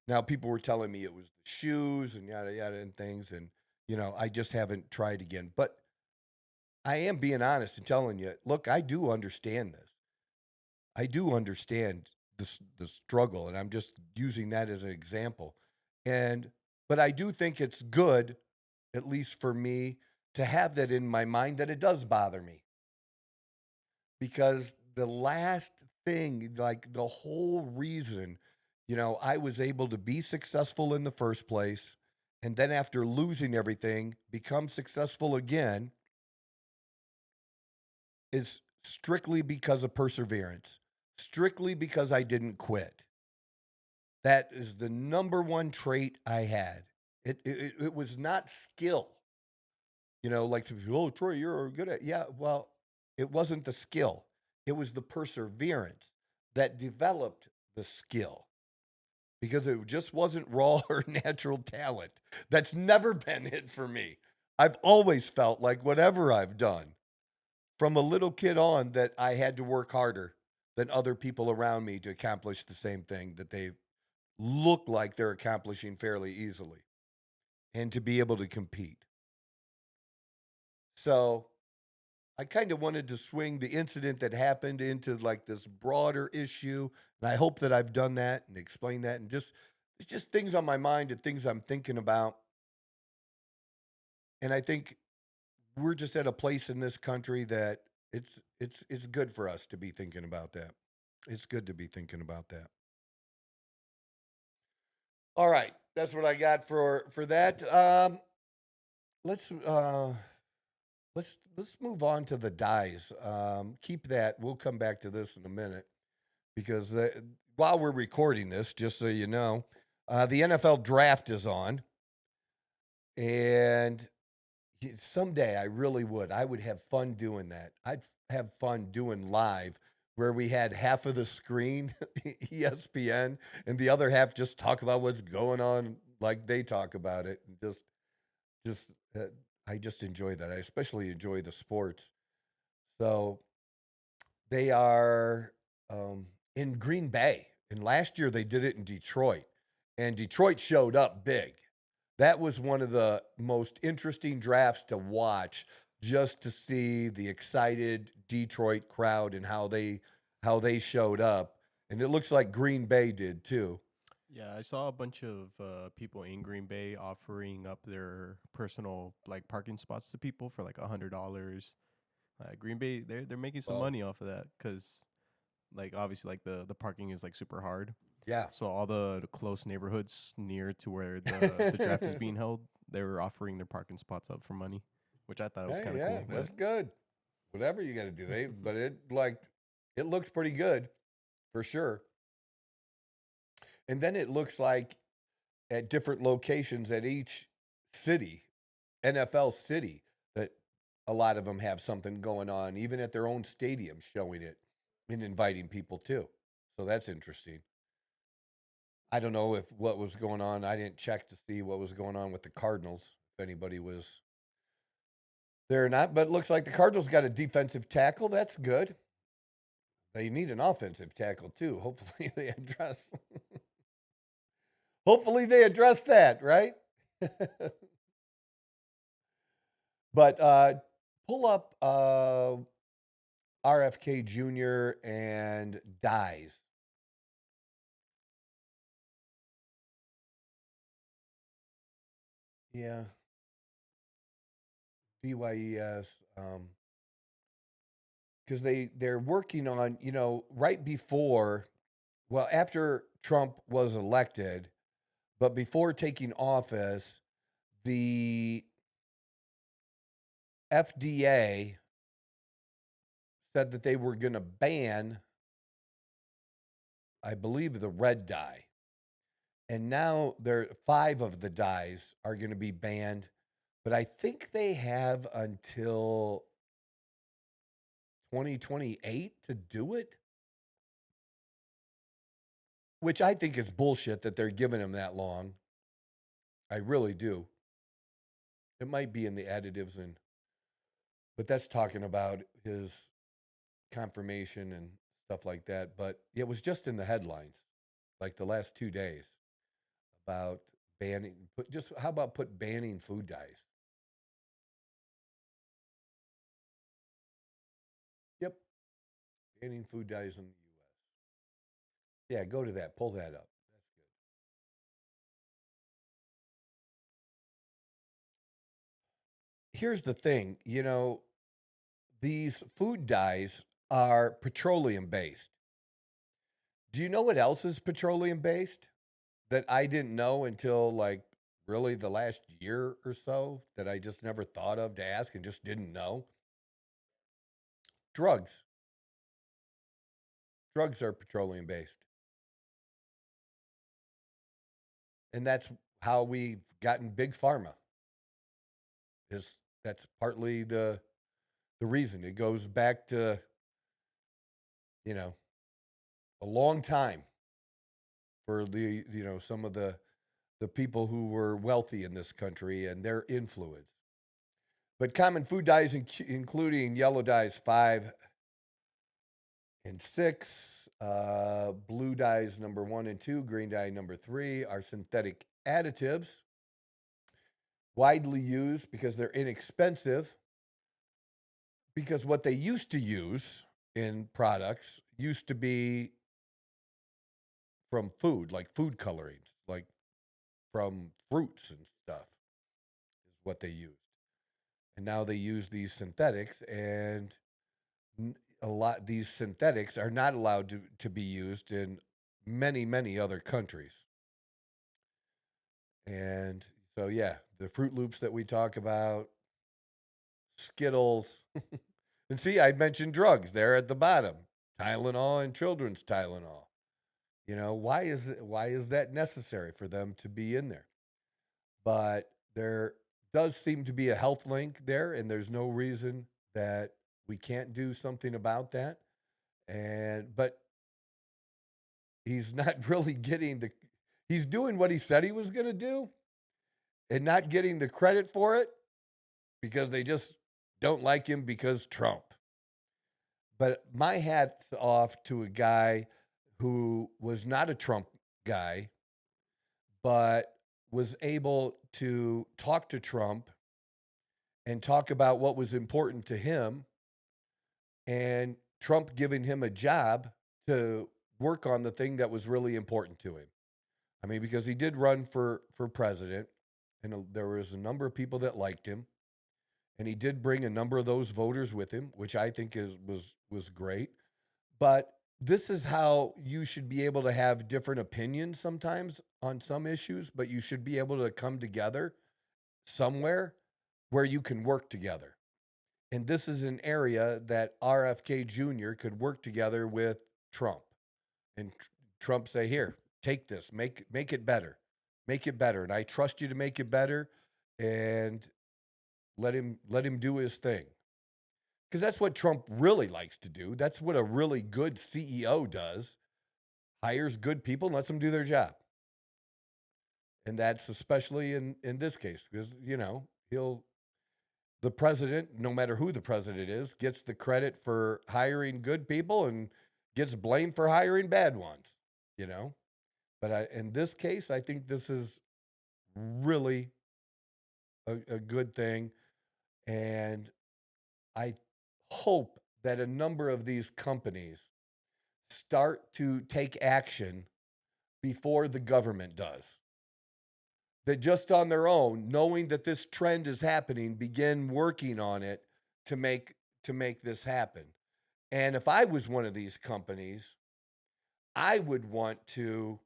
Now, people were telling me it was the shoes and yada, yada, and things. And, I just haven't tried again. But I am being honest and telling you, look, I do understand this. I do understand the struggle. And I'm just using that as an example. But I do think it's good, at least for me, to have that in my mind that it does bother me. Because the last thing, like the whole reason, I was able to be successful in the first place, and then after losing everything, become successful again, is strictly because of perseverance, strictly because I didn't quit. That is the number one trait I had. It was not skill. Like some people, oh, Troy, you're good at, yeah. Well, it wasn't the skill. It was the perseverance that developed the skill, because it just wasn't raw or natural talent. That's never been it for me. I've always felt like whatever I've done from a little kid on, that I had to work harder than other people around me to accomplish the same thing that they look like they're accomplishing fairly easily, and to be able to compete. So I kind of wanted to swing the incident that happened into like this broader issue. And I hope that I've done that and explained that, and it's just things on my mind and things I'm thinking about. And I think we're just at a place in this country that it's good for us to be thinking about that. It's good to be thinking about that. All right, that's what I got for that. Let's let's move on to the dyes. Keep that. We'll come back to this in a minute, because while we're recording this, just so you know, the NFL draft is on, and someday I really would. I would have fun doing that. I'd have fun doing live, where we had half of the screen ESPN and the other half just talk about what's going on like they talk about it. And just I just enjoy that. I especially enjoy the sports. So they are in Green Bay, and last year they did it in Detroit, and Detroit showed up big. That was one of the most interesting drafts to watch, just to see the excited Detroit crowd and how they showed up. And it looks like Green Bay did too. Yeah, I saw a bunch of people in Green Bay offering up their personal like parking spots to people for like $100. Green Bay, they're making some Well, money off of that, because like obviously like the parking is like super hard. yeah. So all the close neighborhoods near to where the draft is being held, they were offering their parking spots up for money, which I thought was Hey, kind of yeah, cool. that's good. Whatever you got to do, but it looks pretty good for sure. And then it looks like at different locations at each city, NFL city, that a lot of them have something going on, even at their own stadium, showing it and inviting people too. So that's interesting. I don't know if what was going on. I didn't check to see what was going on with the Cardinals, if anybody was there or not, but it looks like the Cardinals got a defensive tackle. That's good. They need an offensive tackle too. Hopefully they address that, right? But pull up RFK Jr. and dies. Yeah, DYES. Because they're working on, right before, well, after Trump was elected, but before taking office, the FDA said that they were going to ban, I believe, the red dye. And now five of the dyes are going to be banned, but I think they have until 2028 to do it, which I think is bullshit that they're giving them that long. I really do. It might be in the additives, but that's talking about his confirmation and stuff like that. But it was just in the headlines, like the last 2 days, about banning. How about put banning food dyes? Yep, banning food dyes in the U.S. Yeah, go to that. Pull that up. That's good. here's the thing, these food dyes are petroleum based. Do you know what else is petroleum based that I didn't know until like really the last year or so that I just never thought of to ask and just didn't know? Drugs. Drugs are petroleum based. And that's how we've gotten big pharma. Is that's partly the reason. It goes back to, you know, a long time for some of the people who were wealthy in this country and their influence. But common food dyes, including yellow dyes 5 and 6, blue dyes number 1 and 2, green dye number 3, are synthetic additives, widely used because they're inexpensive. Because what they used to use in products used to be from food, like food colorings, like from fruits and stuff, is what they used. And now they use these synthetics, and these synthetics are not allowed to be used in many, many other countries. And so, yeah, the Fruit Loops that we talk about, Skittles, and see, I mentioned drugs there at the bottom, Tylenol and children's Tylenol. Why is that necessary for them to be in there? But there does seem to be a health link there, and there's no reason that we can't do something about that. But he's not really he's doing what he said he was going to do and not getting the credit for it because they just don't like him because Trump. But my hat's off to a guy who was not a Trump guy, but was able to talk to Trump and talk about what was important to him, and Trump giving him a job to work on the thing that was really important to him. I mean, because he did run for president, and there was a number of people that liked him, and he did bring a number of those voters with him, which I think was great. But this is how you should be able to have different opinions sometimes on some issues, but you should be able to come together somewhere where you can work together. And this is an area that RFK Jr. could work together with Trump. And Trump say, here, take this, make it better. Make it better. And I trust you to make it better, and let him do his thing. Because that's what Trump really likes to do. That's what a really good CEO does. Hires good people and lets them do their job. And that's especially in this case, because, the president, no matter who the president is, gets the credit for hiring good people and gets blamed for hiring bad ones, But in this case, I think this is really a good thing. And I hope that a number of these companies start to take action before the government does. That just on their own, knowing that this trend is happening, begin working on it to make this happen. And if I was one of these companies, I would want to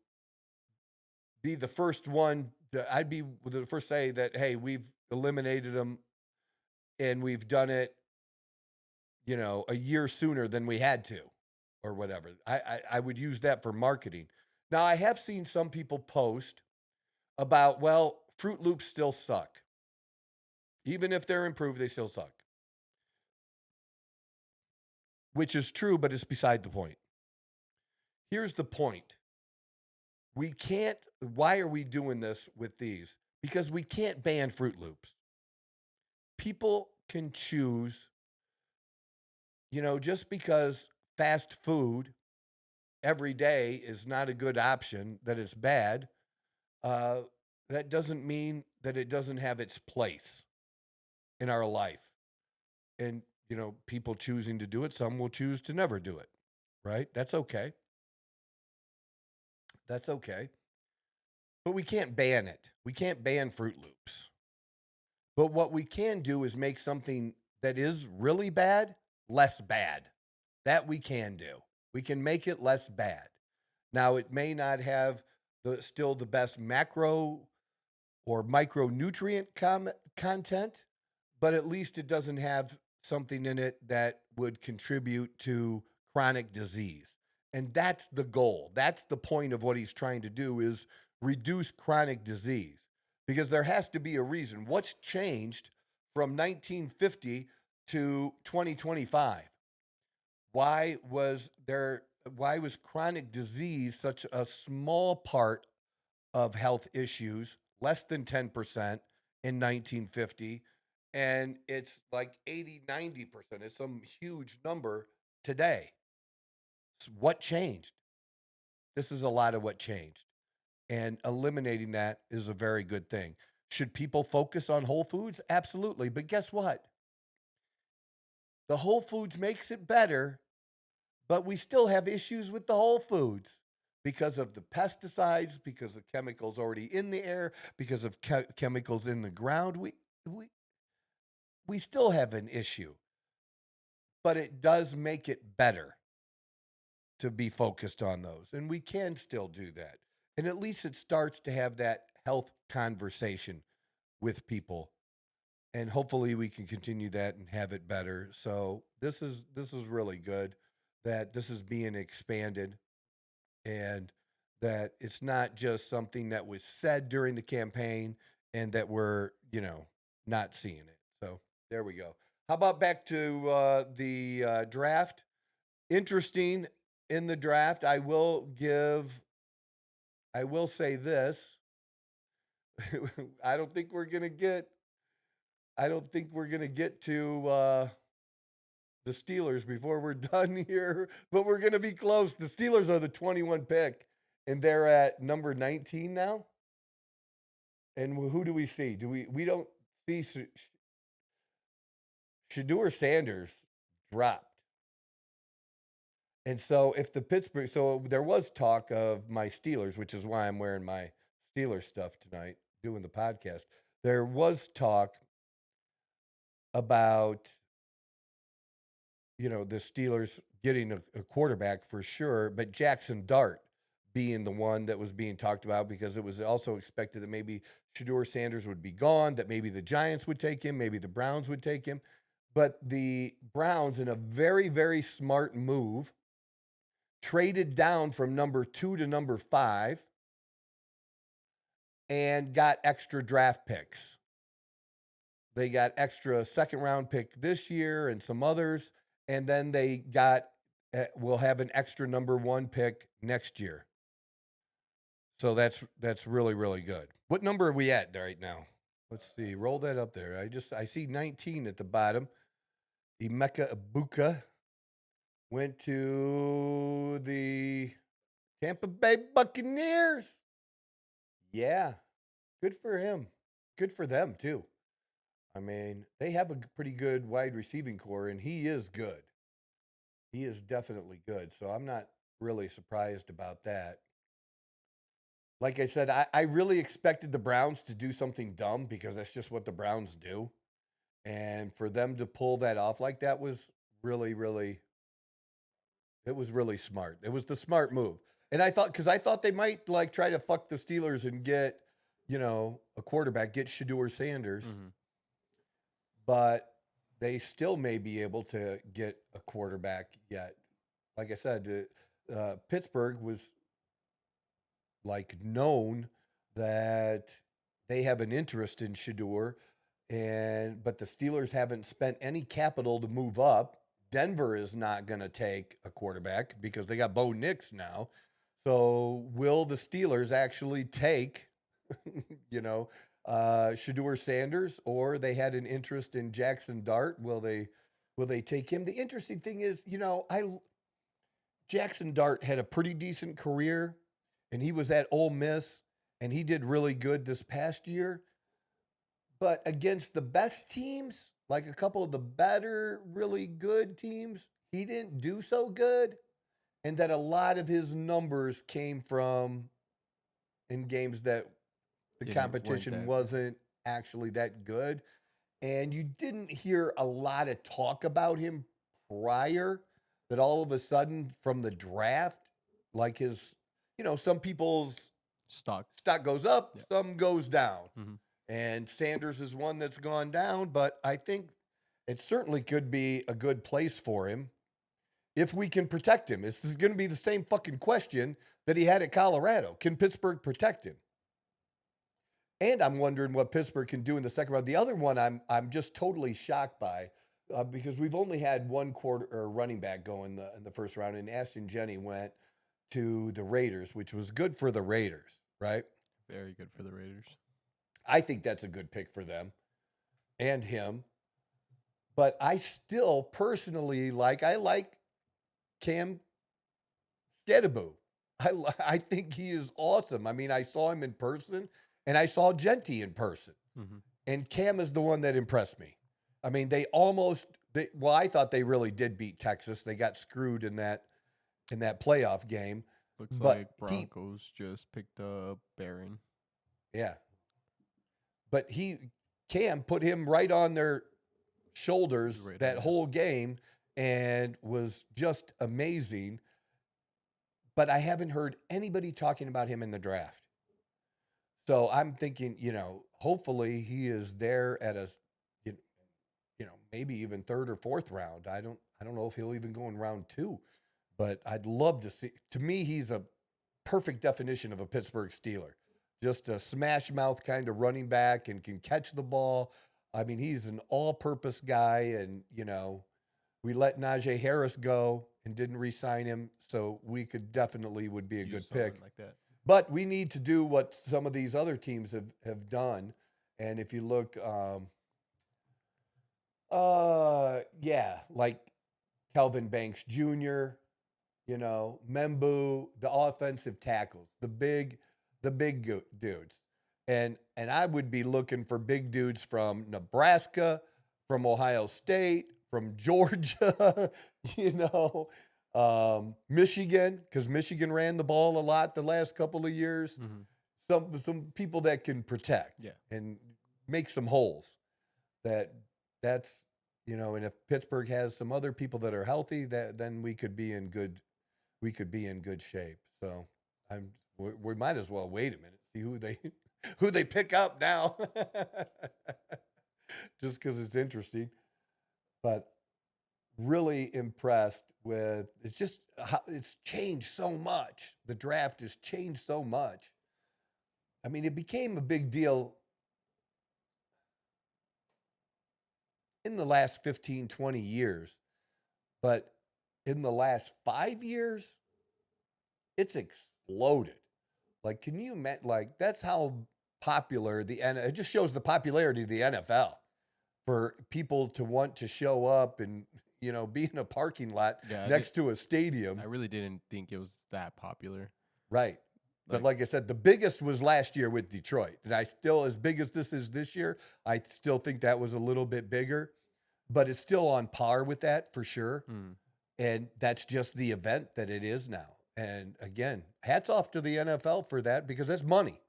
be the first one. I'd be the first to say that, hey, we've eliminated them, and we've done it, a year sooner than we had to, or whatever. I would use that for marketing. Now, I have seen some people post about, well, Fruit Loops still suck. Even if they're improved, they still suck. Which is true, but it's beside the point. Here's the point. Why are we doing this with these? Because we can't ban Fruit Loops. People can choose, just because fast food every day is not a good option, that it's bad, that doesn't mean that it doesn't have its place in our life. And, people choosing to do it, some will choose to never do it, right? That's okay. That's okay. But we can't ban it. We can't ban Fruit Loops But what we can do is make something that is really bad less bad. That we can do. We can make it less bad. Now, it may not have still the best macro or micronutrient content, but at least it doesn't have something in it that would contribute to chronic disease. And that's the goal. That's the point of what he's trying to do, is reduce chronic disease, because there has to be a reason. What's changed from 1950 to 2025? Why was chronic disease such a small part of health issues, less than 10% in 1950, and it's like 80, 90%? It's some huge number today. So what changed? This is a lot of what changed. And eliminating that is a very good thing. Should people focus on whole foods? Absolutely. But guess what? The whole foods makes it better, but we still have issues with the whole foods because of the pesticides, because of chemicals already in the air, because of chemicals in the ground. We still have an issue, but it does make it better to be focused on those. And we can still do that. And at least it starts to have that health conversation with people. And hopefully we can continue that and have it better. So this is really good that this is being expanded, and that it's not just something that was said during the campaign and that we're, not seeing it. So there we go. How about back to the draft? Interesting in the draft. I will say this. I don't think we're going to get to the Steelers before we're done here, but we're going to be close. The Steelers are the 21 pick, and they're at number 19 now. And who do we see? We don't see Shedeur Sanders dropped. And so if the Pittsburgh, so there was talk of my Steelers, which is why I'm wearing my Steelers stuff tonight, doing the podcast. There was talk about, the Steelers getting a quarterback for sure, but Jackson Dart being the one that was being talked about, because it was also expected that maybe Shedeur Sanders would be gone, that maybe the Giants would take him, maybe the Browns would take him. But the Browns, in a very, very smart move, traded down from number 2 to number 5 and got extra draft picks. They got extra second-round pick this year and some others, and then they will have an extra number 1 pick next year. So that's really, really good. What number are we at right now? Let's see. Roll that up there. I see 19 at the bottom. Emeka Egbuka went to the Tampa Bay Buccaneers. Yeah, good for him. Good for them, too. I mean, they have a pretty good wide receiving core, and he is good. He is definitely good, so I'm not really surprised about that. Like I said, I really expected the Browns to do something dumb, because that's just what the Browns do. And for them to pull that off like that was really, really, it was really smart. It was the smart move. And I thought they might try to fuck the Steelers and get, a quarterback, get Shedeur Sanders. Mm-hmm. But they still may be able to get a quarterback yet. Like I said, Pittsburgh was known that they have an interest in Shedeur, but the Steelers haven't spent any capital to move up. Denver is not going to take a quarterback because they got Bo Nix now. So will the Steelers actually take, Shedeur Sanders, or they had an interest in Jackson Dart? Will they take him? The interesting thing is, Jackson Dart had a pretty decent career, and he was at Ole Miss, and he did really good this past year. But against the best teams, like a couple of the better, really good teams, he didn't do so good. And that a lot of his numbers came from in games that the competition wasn't actually that good. and you didn't hear a lot of talk about him prior, that all of a sudden from the draft, like some people's Stock. stock goes up, Yeah. some goes down. Mm-hmm. And Sanders is one that's gone down, but I think it certainly could be a good place for him if we can protect him. This is going to be the same fucking question that he had at Colorado. Can Pittsburgh protect him? And I'm wondering what Pittsburgh can do in the second round. The other one I'm just totally shocked by because we've only had one running back go in the first round, and Ashton Jenney went to the Raiders, which was good for the Raiders, right? Very good for the Raiders. I think that's a good pick for them and him. But I still personally like Cam Stedebu. I think he is awesome. I mean, I saw him in person, and I saw Genty in person. Mm-hmm. And Cam is the one that impressed me. I mean, I thought they really did beat Texas. They got screwed in that playoff game. Looks but like Broncos just picked up Barron. Yeah. But Cam put him right on their shoulders Right that on. whole game and was just amazing. But I haven't heard anybody talking about him in the draft. So I'm thinking, hopefully he is there at a, maybe even third or fourth round. I don't know if he'll even go in round 2, but I'd love to see. To me, he's a perfect definition of a Pittsburgh Steeler. Just a smash mouth kind of running back and can catch the ball. I mean, he's an all-purpose guy, and we let Najee Harris go and didn't re-sign him, so we would be a Use good someone pick. like that. But we need to do what some of these other teams have done. And if you look, like Kelvin Banks Jr., Membu, the offensive tackles, the big dudes. And I would be looking for big dudes from Nebraska, from Ohio State, from Georgia, Michigan, because Michigan ran the ball a lot the last couple of years. Mm-hmm. Some people that can protect and make some holes. That's and if Pittsburgh has some other people that are healthy, then we could be in good shape. So we might as well wait a minute, see who they pick up now, just because it's interesting. But really impressed with it's just how it's changed so much. The draft has changed so much. I mean, it became a big deal in the last 15, 20 years, but in the last 5 years, it's exploded. Like, can you imagine? Like, that's how popular it just shows the popularity of the NFL for people to want to show up and be in a parking lot next to a stadium. I really didn't think it was that popular. Right. But like I said, the biggest was last year with Detroit. And as big as this is this year, I still think that was a little bit bigger. But it's still on par with that for sure. Mm. And that's just the event that it is now. And again, hats off to the NFL for that, because that's money.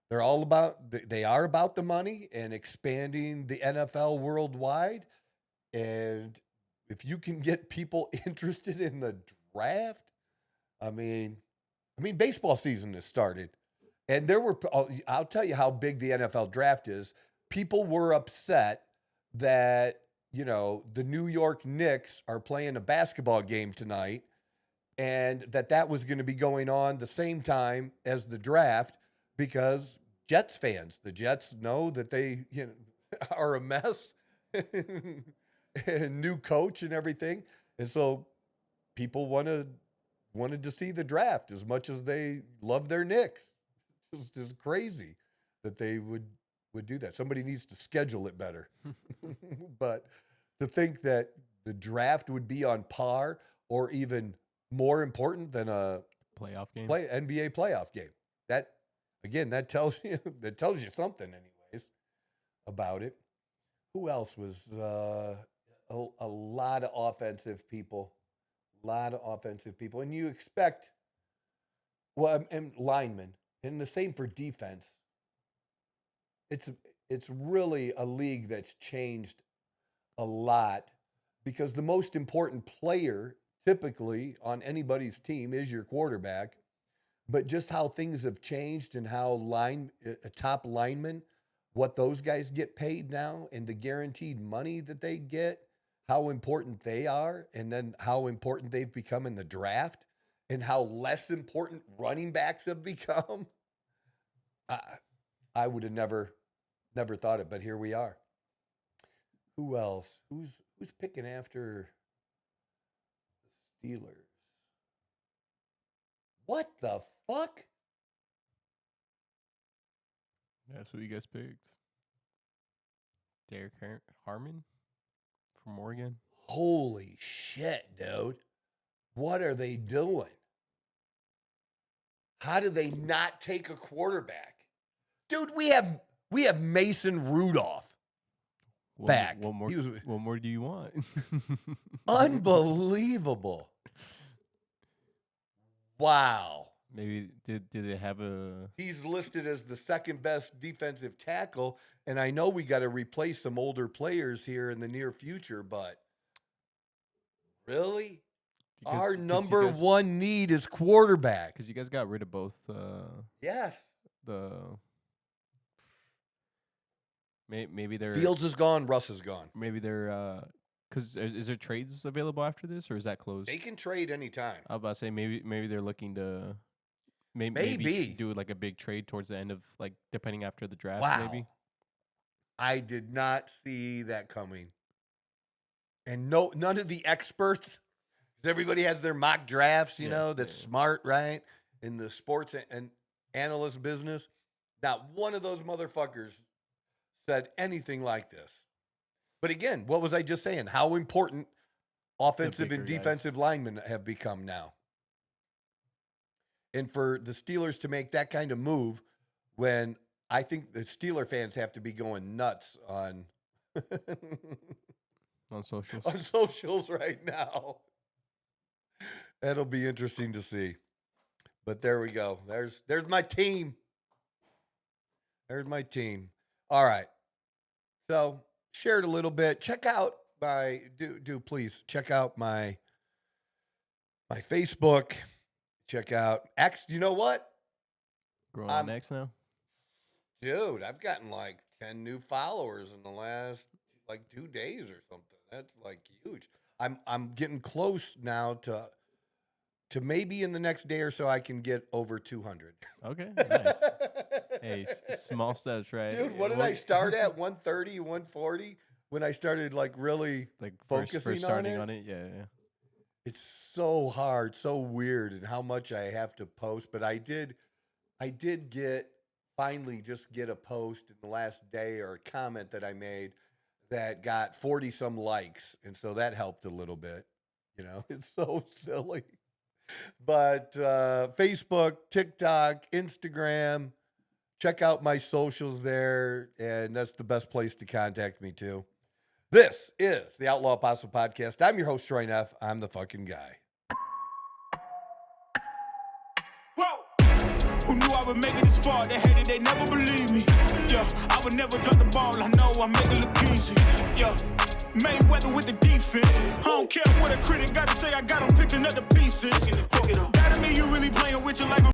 They are about the money and expanding the NFL worldwide. And if you can get people interested in the draft, I mean, baseball season has started, and I'll tell you how big the NFL draft is. People were upset that, the New York Knicks are playing a basketball game tonight, and that was going to be going on the same time as the draft, because the Jets know that they, are a mess and new coach and everything. And so people wanted to see the draft as much as they love their Knicks. It's just crazy that they would do that. Somebody needs to schedule it better. But to think that the draft would be on par or even more important than a Playoff game. NBA playoff game. That tells you something anyways about it. Who else was a lot of offensive people? And you expect, and linemen, and the same for defense. it's really a league that's changed a lot because the most important player typically on anybody's team is your quarterback. But just how things have changed and how top linemen, what those guys get paid now and the guaranteed money that they get, how important they are, and then how important they've become in the draft and how less important running backs have become. I would have never thought it, but here we are. Who else? Who's picking after the Steelers? What the fuck? That's who you guys picked. Derek Harmon from Oregon. Holy shit, dude. What are they doing? How do they not take a quarterback? Dude, we have Mason Rudolph back. What more do you want? Unbelievable. Wow. Maybe did they have a... He's listed as the second best defensive tackle, and I know we got to replace some older players here in the near future, but really? Our number one need is quarterback. Because you guys got rid of both... yes. Maybe they're... Fields is gone, Russ is gone. Maybe they're... Because is there trades available after this, or is that closed? They can trade anytime. I was about to say maybe they're looking to maybe do like a big trade towards the end of, like, depending after the draft. Wow. Maybe. I did not see that coming. And none of the experts. Everybody has their mock drafts, you know, that's smart, right? In the sports and analyst business. Not one of those motherfuckers said anything like this. But again, what was I just saying? How important offensive and defensive linemen have become now. And for the Steelers to make that kind of move when I think the Steeler fans have to be going nuts on socials. On socials right now. That'll be interesting to see. But there we go. There's my team. There's my team. All right. So shared a little bit. Check out please check out my Facebook. Check out X. You know what? Growing on X now? Dude, I've gotten like 10 new followers in the last like 2 days or something. That's like huge. I'm getting close now to maybe in the next day or so I can get over 200. Okay, nice. Hey, small steps, right? Dude, what did I start at? 130, 140 when I started like really like focusing first starting on it. Yeah. It's so hard, so weird, and how much I have to post. But I did finally get a post in the last day or a comment that I made that got 40 some likes. And so that helped a little bit. You know, it's so silly. But Facebook, TikTok, Instagram, check out my socials there. And that's the best place to contact me too. This is the Outlaw Apostle Podcast. I'm your host, Troy Neff. I'm the fucking guy. Whoa! Who knew I would make it this far? They hated, they never believed me. Yeah, I would never drop the ball. I know I make it look easy. Yeah, Mayweather with the defense. I don't care what a critic got to say. I got them picking up the pieces. That to me, you really playing with your life.